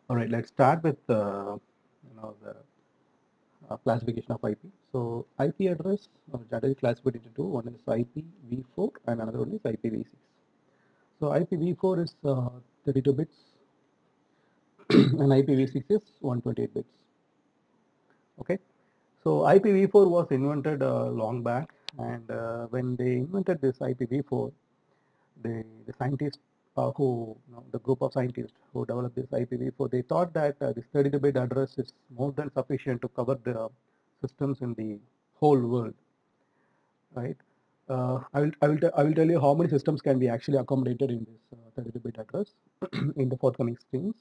All right, let's start with the classification of IP. So IP address generally classified into two. One is IPv4 and another one is IPv6. So IPv4 is 32 bits and IPv6 is 128 bits. Okay. So IPv4 was invented long back, and when they invented this IPv4, the scientists the group of scientists who developed this IPv4, they thought that this 32-bit address is more than sufficient to cover the systems in the whole world, right? I will tell you how many systems can be actually accommodated in this 32-bit address in the forthcoming screens.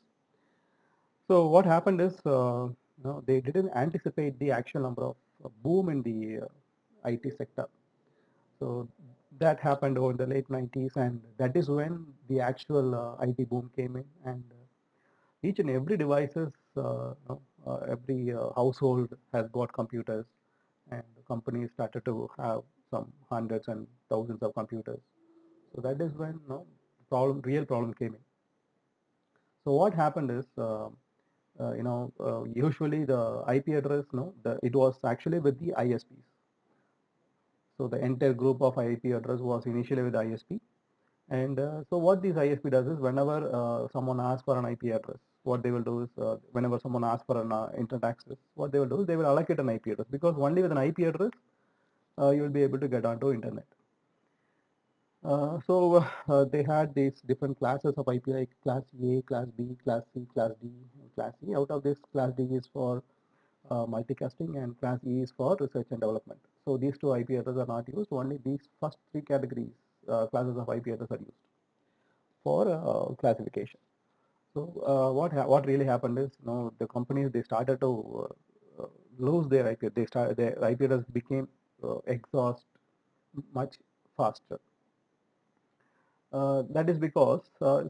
So what happened is, they didn't anticipate the actual number of boom in the IT sector. So that happened over the late 90s, and that is when the actual IT boom came in, and each and every devices, every household has got computers, and companies started to have some hundreds and thousands of computers. So that is when real problem came in. So what happened is, usually the IP address, it was actually with the ISPs. So the entire group of IP address was initially with ISP. And so what this ISP does is, whenever someone asks for an IP address, what they will do is, whenever someone asks for an internet access, what they will do is they will allocate an IP address, because only with an IP address you will be able to get onto internet. So they had these different classes of IP, like class A, class B, class C, class D, and class E. Out of this, class D is for multicasting, and class E is for research and development. So these two IP addresses are not used. Only these first three categories, classes of IP address are used for classification. So what really happened is, the companies, they started to lose their IP. Their IP address became exhaust much faster. That is because,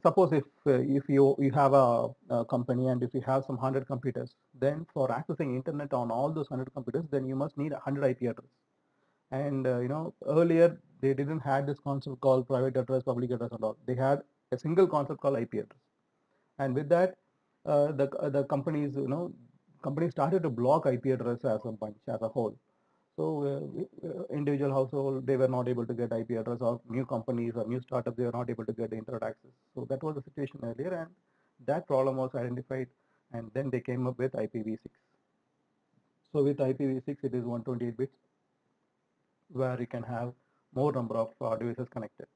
suppose if you have a company, and if you have some 100 computers, then for accessing internet on all those 100 computers, then you must need 100 IP address. And earlier they didn't had this concept called private address, public address, and all. They had a single concept called IP address. And with that, the companies started to block IP address as a bunch, as a whole. So individual household, they were not able to get IP address, or new companies or new startups, they were not able to get the internet access. So that was the situation earlier, and that problem was identified, and then they came up with IPv6. So with IPv6, it is 128 bits, where you can have more number of devices connected.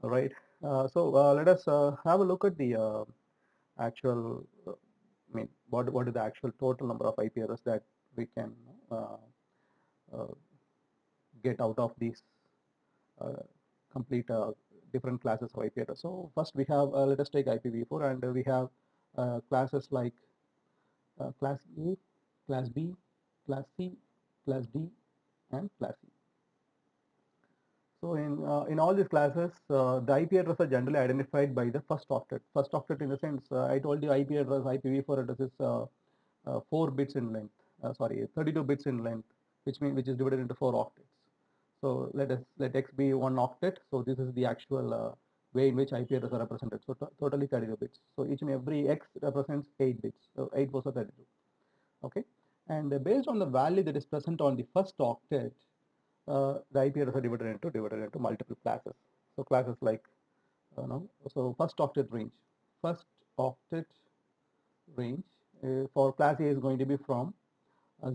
All right. So let us have a look at the actual, what is the actual total number of IP addresses that we can uh, uh, get out of these uh, complete different classes of IP address. So first we have, let us take IPv4, and we have classes like class A, class B, class C, class D, and class E. So in all these classes, the IP address are generally identified by the first octet. First octet, in the sense, I told you IP address, IPv4 address is 4 bits in length. Sorry, 32 bits in length, which is divided into 4 octets. So let X be 1 octet. So this is the actual way in which IP address are represented. So totally 32 bits. So each and every X represents 8 bits. So 8 4 32. Okay, and based on the value that is present on the first octet, the IP address are divided into multiple classes. So classes like, so first octet range. First octet range for class A is going to be from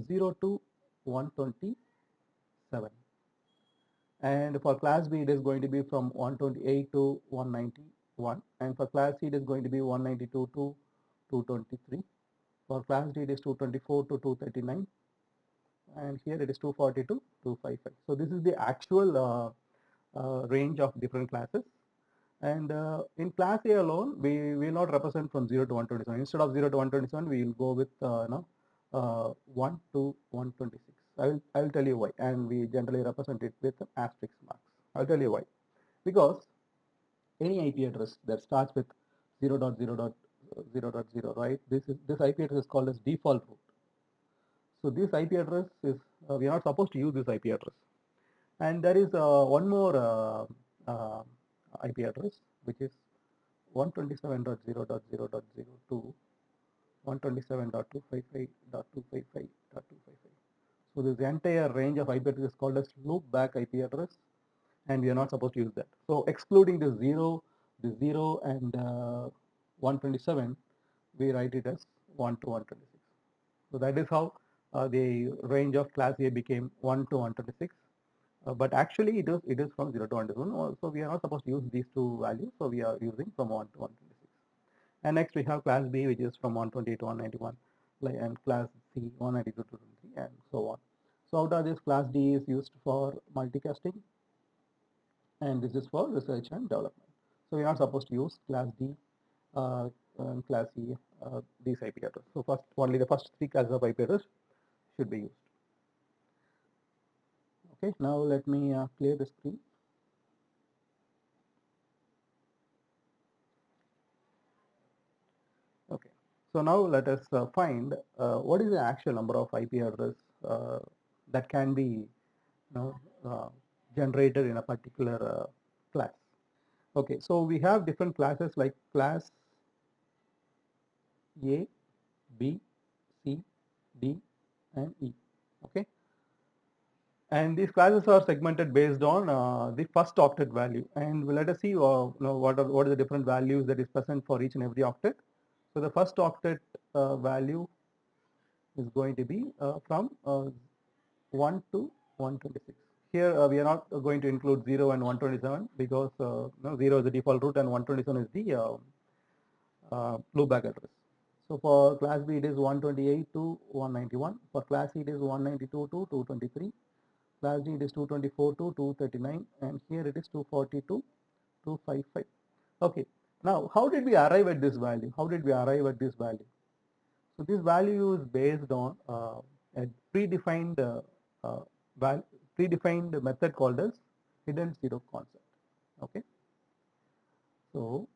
0 to 127, and for class B it is going to be from 128 to 191, and for class C it is going to be 192 to 223. For class D it is 224 to 239, and here it is 240 to 255. So this is the actual range of different classes. And in class A alone, we will not represent from 0 to 127. Instead of 0 to 127, we will go with 1 to 126. I will tell you why. And we generally represent it with asterisk marks. I'll tell you why. Because any IP address that starts with 0.0.0.0, right? This IP address is called as default root. So this IP address is, we are not supposed to use this IP address. And there is one more IP address, which is 127.0.0.0 to 127.255.255.255. So this entire range of IP address is called as loopback IP address, and we are not supposed to use that. So excluding the 0 and 127, we write it as 1 to 126. So that is how the range of class A became 1 to 126. But actually it is from 0 to 121. So we are not supposed to use these two values. So we are using from 1 to 126. And next we have class B, which is from 128 to 191, and class C 192 to 223, and so on. So out of this, class D is used for multicasting, and this is for research and development. So we are not supposed to use class D and class C, these IP addresses. So first, only the first three classes of IP address should be used. Okay, now let me clear the screen. Okay, so now let us find what is the actual number of IP address that can be uh, generated in a particular class. Okay, so we have different classes like class A, B, C, D, and E. Okay, and these classes are segmented based on the first octet value, and let us see what are the different values that is present for each and every octet. So the first octet value is going to be from 1 to 126. Here we are not going to include 0 and 127 because 0 is the default root and 127 is the loopback address. So for class B it is 128 to 191. For class C it is 192 to 223. Class D it is 224 to 239, and here it is 240 to 255. Okay. Now how did we arrive at this value? How did we arrive at this value? So this value is based on a predefined uh, predefined method called as hidden zero concept. Okay. So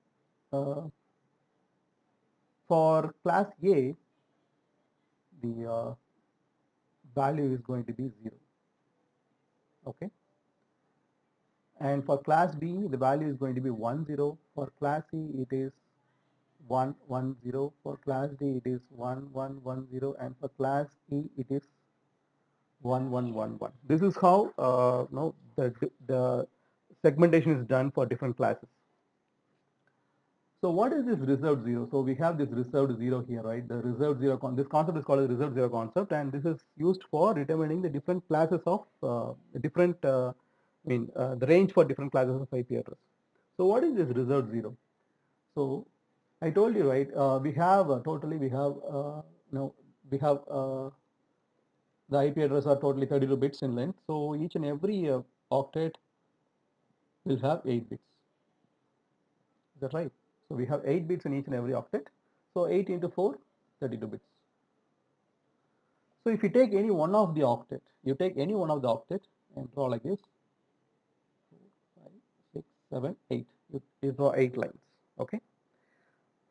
for class A, the value is going to be 0. Okay. And for class B, the value is going to be 1, 0. For class C, it is 1, 1, 0. For class D, it is 1, 1, 1, 0. And for class E, it is 1, 1, 1, 1. This is how the segmentation is done for different classes. So what is this reserved zero? So we have this reserved zero here, right? The reserved zero, this concept is called a reserved zero concept, and this is used for determining the different classes of the range for different classes of IP address. So what is this reserved zero? So I told you, right? We have totally we have we have the IP address are totally 32 bits in length. So each and every octet will have 8 bits. Is that right? So we have 8 bits in each and every octet. So 8 into 4, 32 bits. So if you take any one of the octet, you take any one of the octet and draw like this, 4, 5, 6, 7, 8. You draw 8 lines. Okay.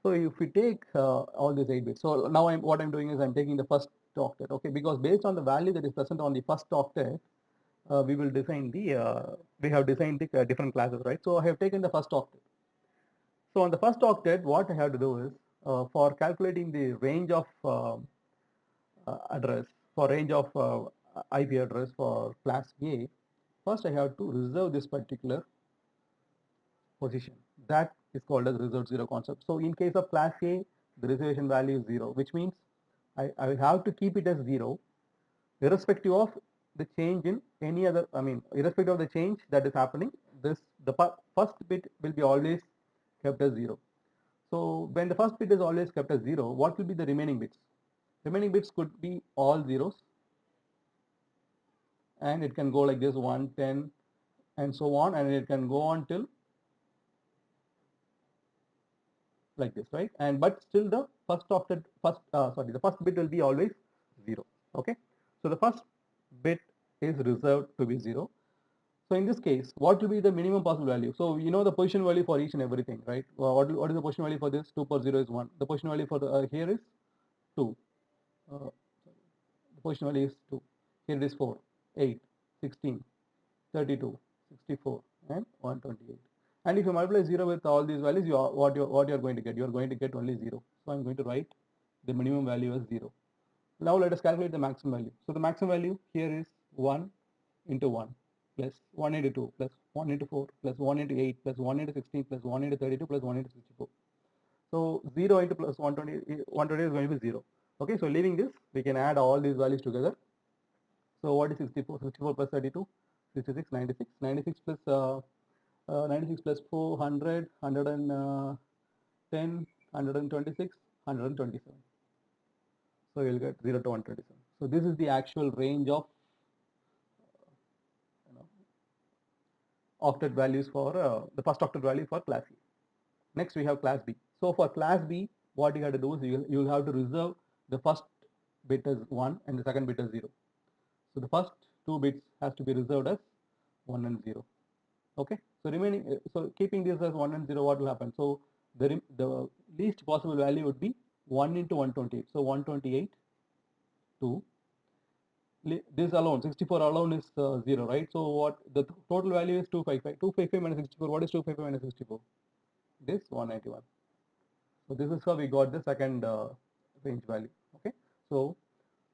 So if we take all these 8 bits, so now what I'm doing is I'm taking the first octet. Okay, because based on the value that is present on the first octet, we will define the we have designed the different classes, right? So I have taken the first octet. So on the first octet, what I have to do is for calculating the range of address, for range of IP address for class A, first I have to reserve this particular position. That is called as reserved zero concept. So in case of class A, the reservation value is 0, which means I will have to keep it as 0 irrespective of the change in any other, irrespective of the change that is happening, the first bit will be always kept as 0. So when the first bit is always kept as 0, what will be the remaining bits? Remaining bits could be all zeros, and it can go like this 1, 10, and so on, and it can go on till like this, right? And but still the first octet, the first bit will be always 0. Okay, so the first bit is reserved to be 0. So in this case, what will be the minimum possible value? So you know the position value for each and everything, right? What is the position value for this? 2 per 0 is 1. The position value for the here is 2. The position value is 2. Here it is 4, 8, 16, 32, 64, and 128. And if you multiply 0 with all these values, what you're going to get? You're going to get only 0. So I'm going to write the minimum value as 0. Now let us calculate the maximum value. So the maximum value here is 1 into 1 plus 1 into 2 plus 1 into 4 plus 1 into 8 plus 1 into 16 plus 1 into 32 plus 1 into 64. So 0 into plus 120, 120 is going to be 0. Okay, so leaving this, we can add all these values together. So what is 64? 64 plus 32, 66, 96. 96 plus 96 plus 400, 110, 126, 127. So you'll get 0 to 127. So this is the actual range of octet values for the first octet value for class A. Next we have class B. So for class B, what you have to do is you'll have to reserve the first bit as 1 and the second bit as 0. So the first two bits has to be reserved as 1 and 0. Okay, so remaining, so keeping this as 1 and 0, what will happen? So the least possible value would be 1 into 128. So 128 to this alone, 64 alone is 0, right? So what the total value is 255. 255 minus 64. What is 255 minus 64? This 191. So this is how we got the second range value. Okay, so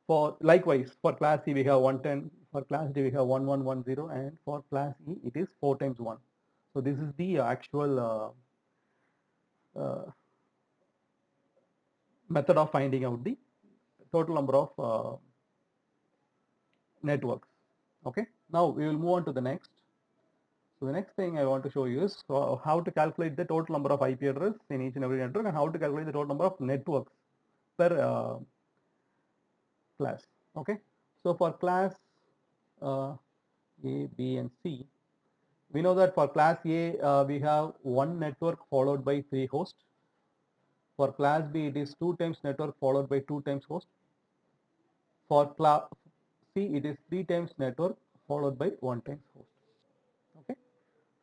for likewise for class C we have 110, for class D we have 1110, and for class E it is 4 times 1. So this is the actual method of finding out the total number of networks. Okay, now we will move on to the next. So the next thing I want to show you is how to calculate the total number of IP address in each and every network, and how to calculate the total number of networks per class. Okay, so for class A, B, and C, we know that for class A we have one network followed by 3 hosts. For class B it is 2 times network followed by 2 times host. For class C it is 3 times network followed by 1 times host. Okay,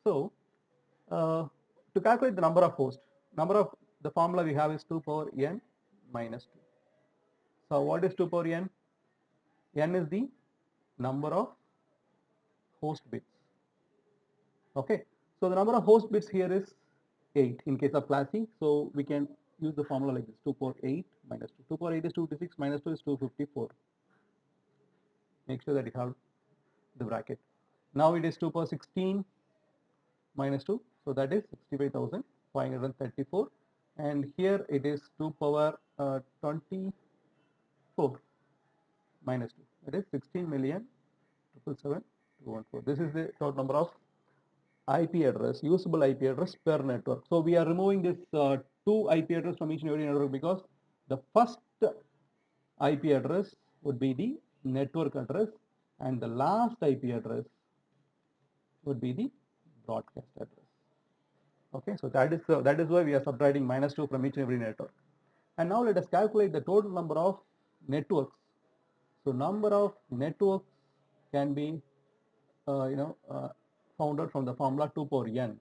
so to calculate the number of hosts, the formula we have is 2 power n minus 2. So what is 2 power n? N is the number of host bits. Okay, so the number of host bits here is 8 in case of class C. So we can use the formula like this: 2 power 8 minus 2. 2 power 8 is 256 minus 2 is 254. Make sure that you have the bracket. Now it is 2 power 16 minus 2, so that is 65,534, and here it is 2 power 24 minus 2, that is 16,777,214. This is the total number of IP address, usable IP address per network. So we are removing this 2 IP address from each and every network because the first IP address would be the network address and the last IP address would be the broadcast address. Okay, so that is why we are subtracting -2 from each and every network. And now let us calculate the total number of networks. So number of networks can be found out from the formula 2 power n.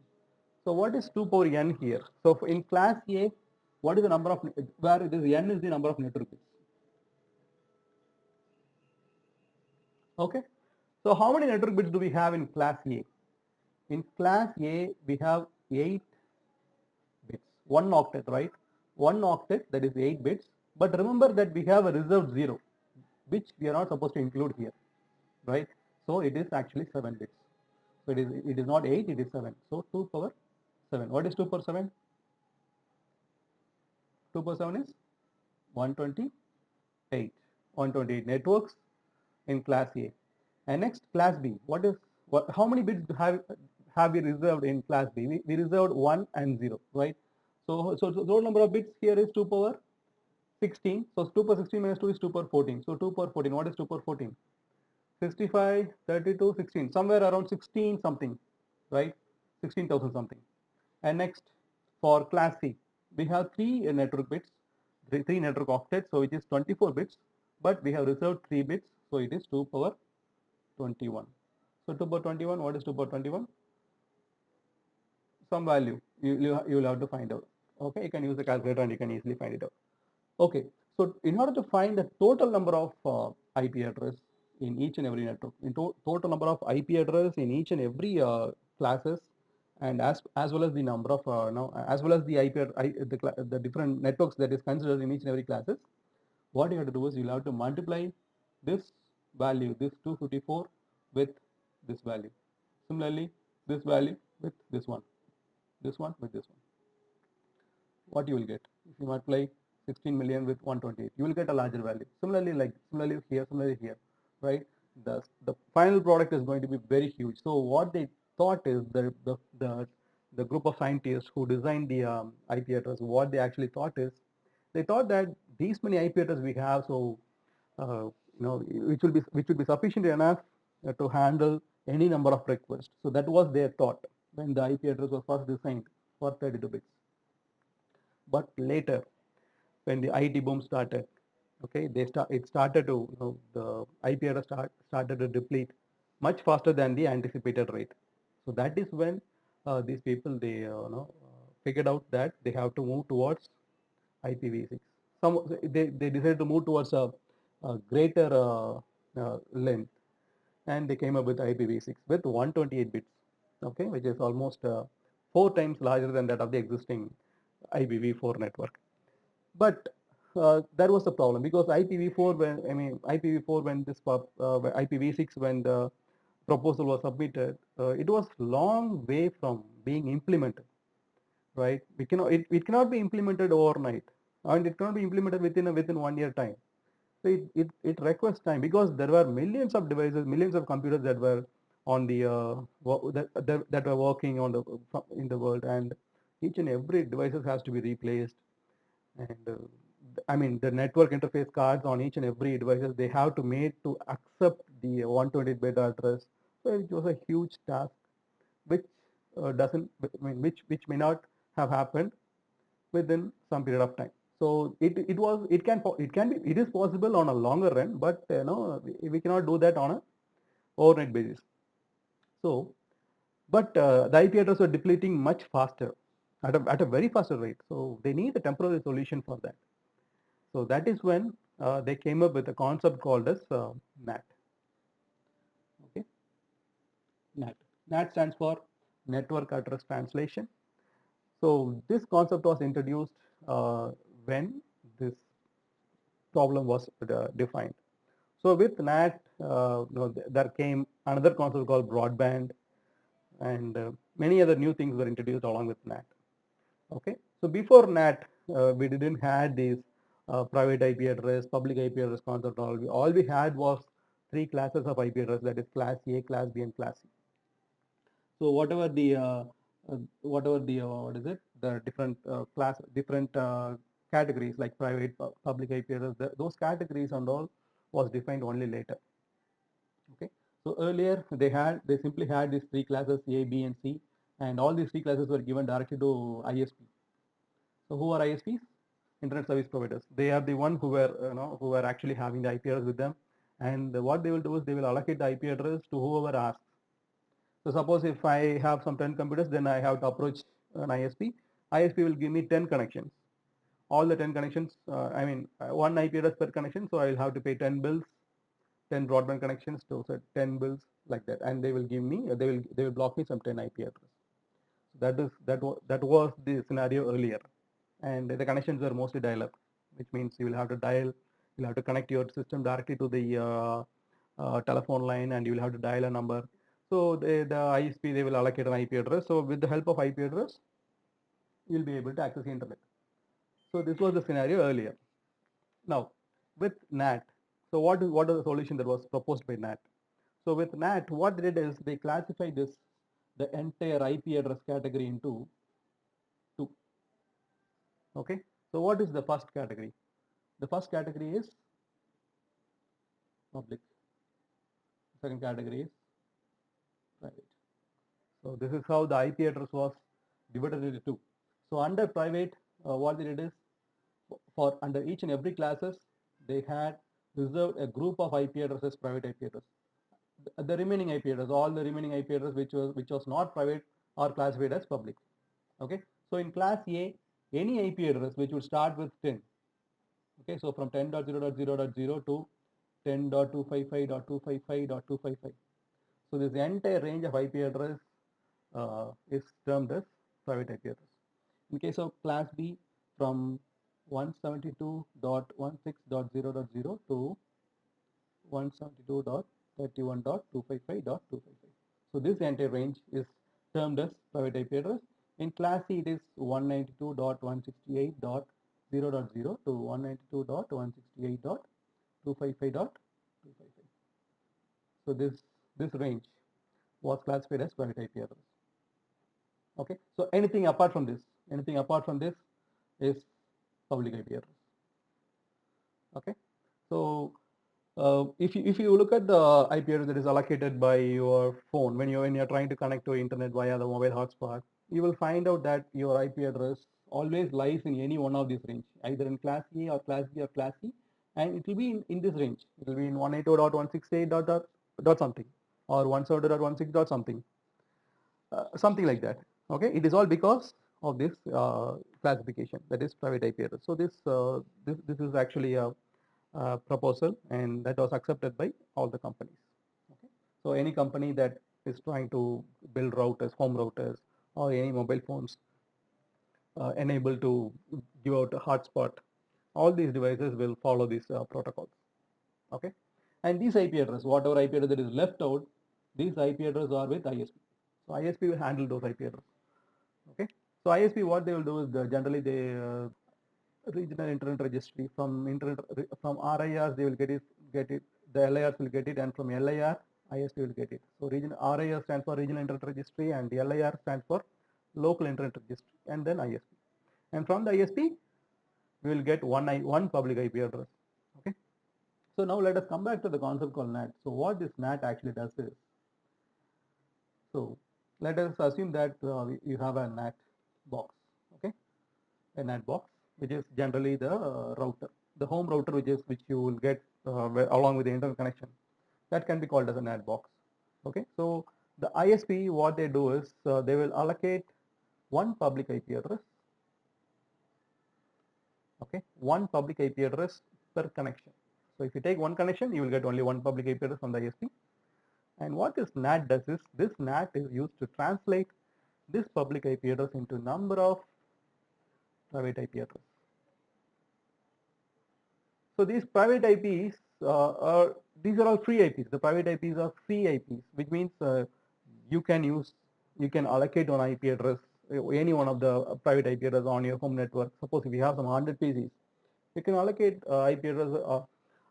So what is 2 power n here? So in class A, what is the number of, where it is n is the number of network bits. Okay, so how many network bits do we have in class A? In class A, we have 8 bits, 1 octet, right? 1 octet, that is 8 bits. But remember that we have a reserved 0, which we are not supposed to include here, right? So it is actually 7 bits. So it is not 8, it is 7. So 2 power 7. What is 2 power 7? 2 power 7 is 128. 128 networks in class A. And next, class B. How many bits have we reserved in class B? We reserved 1 and 0, right? So total number of bits here is 2 power 16. So 2 power 16 minus 2 is 2 power 14. So 2 power 14. What is 2 power 14? 65, 32, 16. Somewhere around 16 something, right? 16,000 something. And next, for class C, we have 3 network bits, 3 network octets, so it is 24 bits, but we have reserved 3 bits, so it is 2 power 21. So 2 power 21, what is 2 power 21? Some value you will have to find out. Okay, you can use the calculator and you can easily find it out. Okay, so in order to find the total number of IP address in each and every network, total number of IP address in each and every classes and as well as the number of as well as the IP the different networks that is considered in each and every classes. What you have to do is you'll have to multiply this value, this 254, with this value. Similarly, this value with this one with this one. What you will get if you multiply 16 million with 128, you will get a larger value. Similarly here, right? The final product is going to be very huge. So what they thought is the group of scientists who designed the IP address, what they actually thought is, they thought that these many IP addresses we have, so which will be sufficient enough to handle any number of requests. So that was their thought when the IP address was first designed for 32 bits. But later, when the IT boom started, okay, it started to, the IP address started to deplete much faster than the anticipated rate. So that is when these people, they figured out that they have to move towards IPv6. They decided to move towards a greater length, and they came up with IPv6 with 128 bits, okay, which is almost 4 times larger than that of the existing IPv4 network. But that was the problem, because IPv4 when IPv6 when the proposal was submitted, it was long way from being implemented, right? It cannot be implemented overnight, and it cannot be implemented within 1 year time. So it requires time, because there were millions of devices, millions of computers that were on the that were working on the in the world, and each and every devices has to be replaced. And I mean, the network interface cards on each and every devices, they have to made to accept the 128-bit address. So it was a huge task, which doesn't I mean which may not have happened within some period of time. So it is possible on a longer run, but we cannot do that on a overnight basis. So, but the IP address are depleting much faster, at a very faster rate. So they need a temporary solution for that. So that is when they came up with a concept called as NAT. Okay, NAT. NAT stands for Network Address Translation. So this concept was introduced when this problem was defined. So with NAT, there came another concept called broadband, and many other new things were introduced along with NAT. Okay, so before NAT, we didn't had these private IP address, public IP address concept. All we had was 3 classes of IP address, that is class A, class B, and class C. So whatever the what is it, the different different categories like private, public IP address, those categories and all was defined only later. Okay, so earlier they simply had these 3 classes, A, B, and C, and all these 3 classes were given directly to ISP. So who are ISPs? Internet service providers. They are the one who were actually having the IP address with them, and what they will do is they will allocate the IP address to whoever asks. So suppose if I have some 10 computers, then I have to approach an ISP. ISP will give me 10 connections. All the 10 connections, one IP address per connection, so I will have to pay 10 bills, 10 broadband connections to 10 bills, like that, and they will give me, they will block me some 10 IP address. That was the scenario earlier, and the connections were mostly dial-up, which means you'll have to connect your system directly to the telephone line, and you will have to dial a number. So the ISP, they will allocate an IP address. So with the help of IP address, you'll be able to access the internet. So this was the scenario earlier. Now with NAT, so what is the solution that was proposed by NAT? So with NAT, what they did is they classified the entire IP address category into two. Okay, so what is the first category? The first category is public. Second category is private. So this is how the IP address was divided into two. So under private, what they did is, for under each and every classes, they had reserved a group of IP addresses, private IP address. The remaining IP address, all the remaining IP address which was not private, are classified as public. Okay, so in class A, any IP address which would start with 10. Okay, so from 10.0.0.0 to 10.255.255.255. So this entire range of IP address is termed as private IP address. In case of class B, from 172.16.0.0 to 172.31.255.255. So this entire range is termed as private IP address. In class C, it is 192.168.0.0 to 192.168.255.255. So this range was classified as private IP address. Okay, so anything apart from this is public IP address. Okay, so if you look at the IP address that is allocated by your phone when you're trying to connect to internet via the mobile hotspot, you will find out that your IP address always lies in any one of these range, either in class A or class B or class C, and it will be in this range. It will be in 192.168 dot something or 172.16 dot something, something like that. Okay, it is all because of this classification, that is private IP address. So this is actually a proposal, and that was accepted by all the companies. Okay, so any company that is trying to build routers, home routers, or any mobile phones enabled to give out a hotspot, all these devices will follow these protocols. Okay, and these IP address, whatever IP address that is left out, these IP address are with ISP. So ISP will handle those IP address. Okay, so ISP, what they will do is generally they regional internet registry from RIRs they will get it, the LIRs will get it, and from LIR ISP will get it. So RIR stands for regional internet registry and LIR stands for local internet registry, and then ISP, and from the ISP we will get one public IP address. Okay, so now let us come back to the concept called NAT. So what this NAT actually does is, so let us assume that you have a NAT box. Okay, a NAT box, which is generally the router, the home router, which you will get along with the internet connection. That can be called as a NAT box. Okay, so the ISP, what they do is they will allocate one public IP address. Okay, one public IP address per connection. So if you take one connection, you will get only one public IP address from the ISP. And what this NAT does is, this NAT is used to translate this public IP address into number of private IP address. So these private IPs these are all free IPs. The private IPs are free IPs, which means you can allocate one IP address, any one of the private IP address on your home network. Suppose if you have some 100 PCs, you can allocate IP address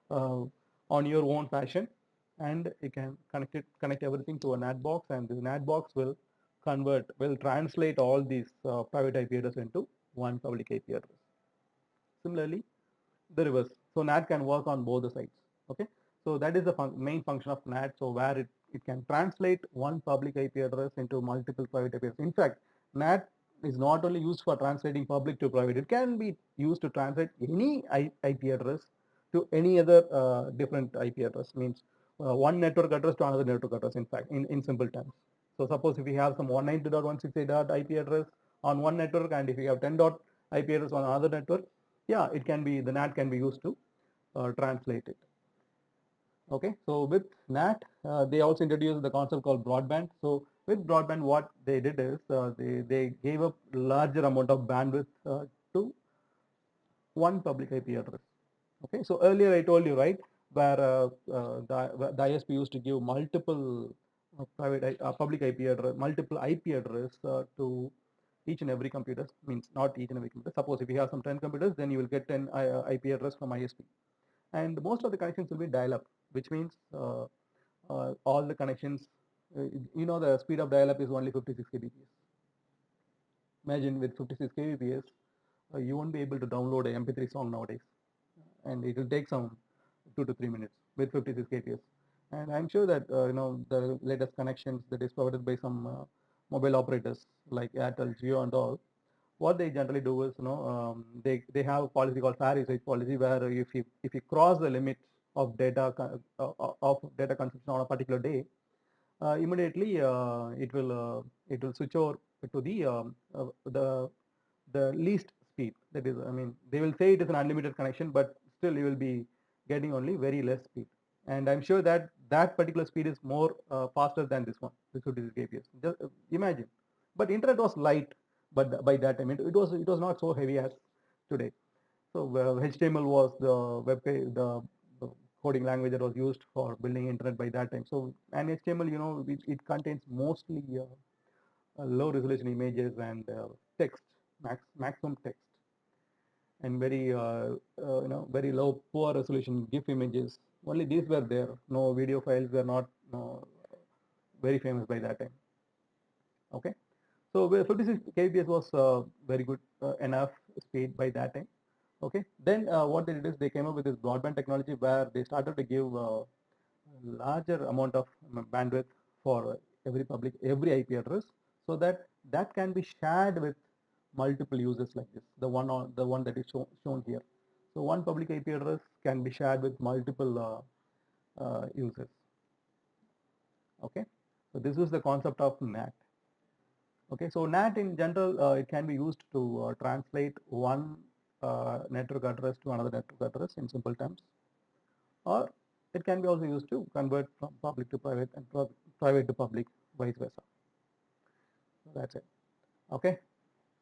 on your own fashion, and you can connect everything to a NAT box, and the NAT box will translate all these private IP address into one public IP address. Similarly, the reverse. So NAT can work on both the sides. Okay, so that is the main function of NAT. So where it can translate one public IP address into multiple private IP address. In fact, NAT is not only used for translating public to private, it can be used to translate any IP address to any other different IP address. Means one network address to another network address, in fact, in simple terms. So suppose if we have some 192.168 IP address on one network, and if we have 10 IP address on another network, yeah, it can be, the NAT can be used to translate it. Okay, so with NAT, they also introduced the concept called broadband. So with broadband, what they did is they gave a larger amount of bandwidth to one public IP address. Okay, so earlier I told you, right, where the ISP used to give multiple public IP address, multiple IP address to each and every computer. Means not each and every computer. Suppose if you have some 10 computers, then you will get 10 IP address from ISP, and most of the connections will be dial-up, which means all the connections, the speed of dial-up is only 56 kbps. Imagine with 56 kbps, you won't be able to download a MP3 song nowadays, and it will take some 2 to 3 minutes with 56 kbps. And I'm sure that the latest connections that is provided by some mobile operators like Airtel, Jio, and all, what they generally do is, they have a policy called fair usage policy, where if you cross the limit of data consumption on a particular day, immediately it will switch over to the least speed. That is, I mean, they will say it is an unlimited connection, but still you will be getting only very less speed. And I'm sure that that particular speed is more faster than this one, this 56 kbps. Just imagine. But internet was light, but by that time it was not so heavy as today. So HTML was the web page, the coding language that was used for building internet by that time. So and HTML, it contains mostly low resolution images and text, maximum text, and very low poor resolution GIF images. Only these were there. No video files were not very famous by that time. Okay, so 56 kbps was very good enough speed by that time. Okay, then what they did is they came up with this broadband technology where they started to give larger amount of bandwidth for every IP address, so that can be shared with multiple users like this. The one that is shown here. So one public IP address can be shared with multiple users. Okay, so this is the concept of NAT. Okay, so NAT in general, it can be used to translate one network address to another network address in simple terms, or it can be also used to convert from public to private and private to public, vice versa. So that's it. Okay,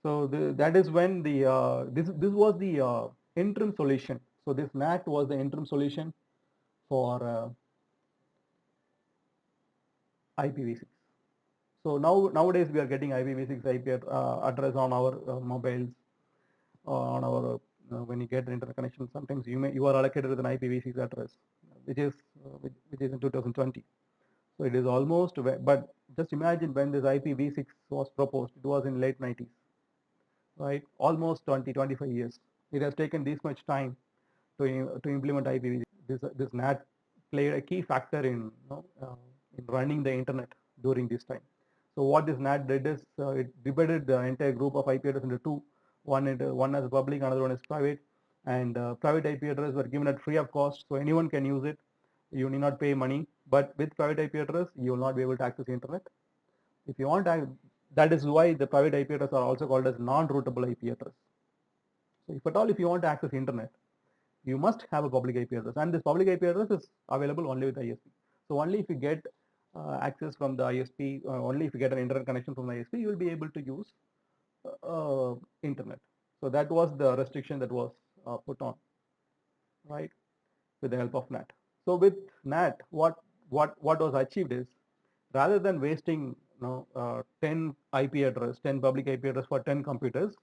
so that is when this was the interim solution. So this NAT was the interim solution for IPv6. So nowadays we are getting IPv6 IP address on our mobiles, on our when you get internet connection. Sometimes you are allocated with an IPv6 address, which is in 2020. So it is almost, but just imagine when this IPv6 was proposed, it was in late 90s, right? Almost 25 years. It has taken this much time to implement IPv6. This NAT played a key factor in running the internet during this time. So what this NAT did is it divided the entire group of IP addresses into two. One as public, another one is private, and private IP addresses were given at free of cost, so anyone can use it. You need not pay money, but with private IP address, you will not be able to access the internet. If you want, that is why the private IP addresses are also called as non-routable IP address. So if at all, if you want to access internet, you must have a public IP address, and this public IP address is available only with ISP. So only if you get access from the ISP, only if you get an internet connection from the ISP, you will be able to use internet. So that was the restriction that was put on, right, with the help of NAT. So with NAT, what was achieved is, rather than wasting 10 public IP address for 10 computers,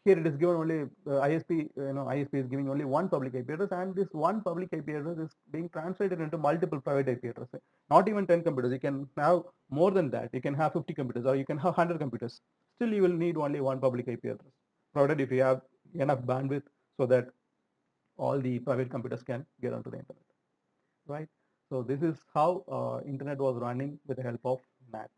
here it is given only ISP is giving only one public IP address, and this one public IP address is being translated into multiple private IP addresses. Not even 10 computers. You can have more than that. You can have 50 computers, or you can have 100 computers. Still, you will need only one public IP address, provided if you have enough bandwidth so that all the private computers can get onto the internet, right? So this is how internet was running with the help of NAT.